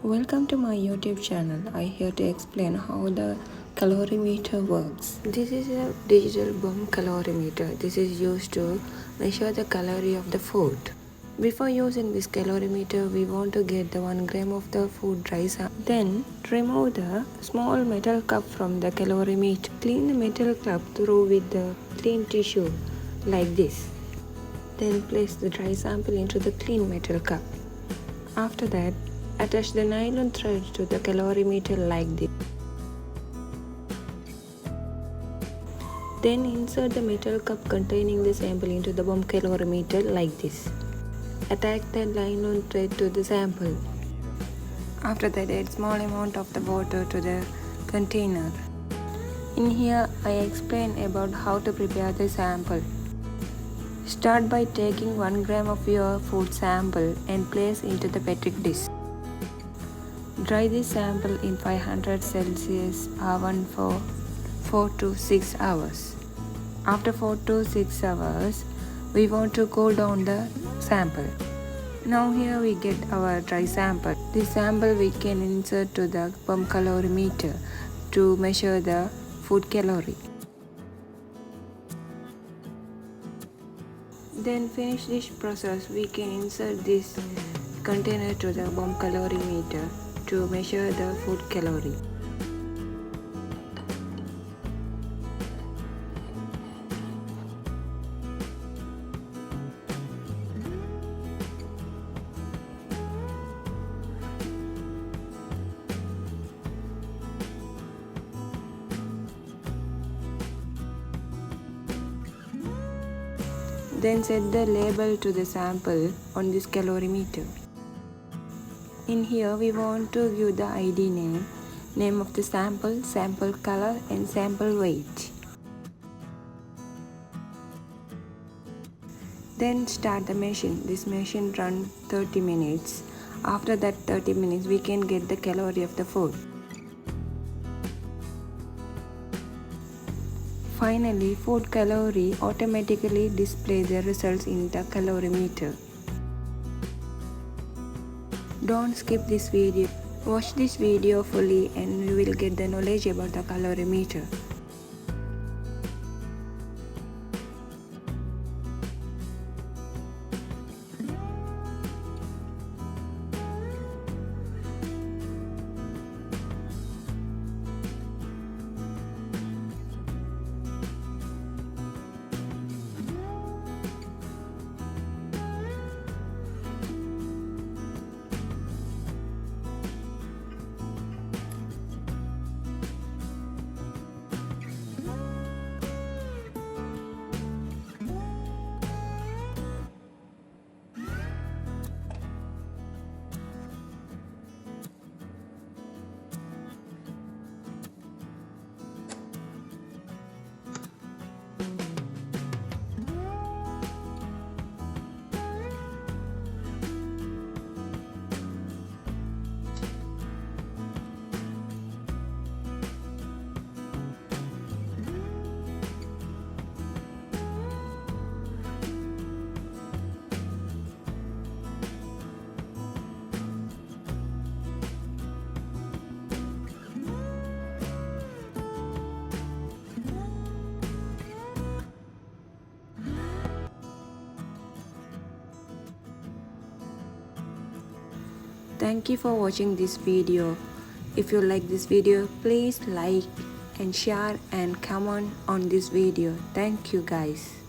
Welcome to my YouTube channel. I here to explain how the calorimeter works. This is a digital bomb calorimeter. This is used to measure the calorie of the food. Before using this calorimeter, we want to get the 1 gram of the food dry sample. Then remove the small metal cup from the calorimeter. Clean the metal cup through with the clean tissue like this. Then place the dry sample into the clean metal cup. After that, attach the nylon thread to the calorimeter like this. Then insert the metal cup containing the sample into the bomb calorimeter like this. Attach the nylon thread to the sample. After that, add small amount of the water to the container. In here, I explain about how to prepare the sample. Start by taking 1 gram of your food sample and place into the petri dish. Dry this sample in 500 Celsius oven for 4 to 6 hours. After 4 to 6 hours, we want to cool down the sample. Now here we get our dry sample. This sample we can insert to the bomb calorimeter to measure the food calorie. Then finish this process, we can insert this container to the bomb calorimeter to measure the food calorie. Then set the label to the sample on this calorimeter. In here we want to give the ID name of the sample, sample color and sample weight. Then start the machine. This machine runs 30 minutes. After that 30 minutes we can get the calorie of the food. Finally, food calorie automatically displays the results in the calorimeter. Don't skip this video. Watch this video fully and you will get the knowledge about the calorimeter. Thank you for watching this video. If you like this video, please like and share and comment on this video. Thank you guys.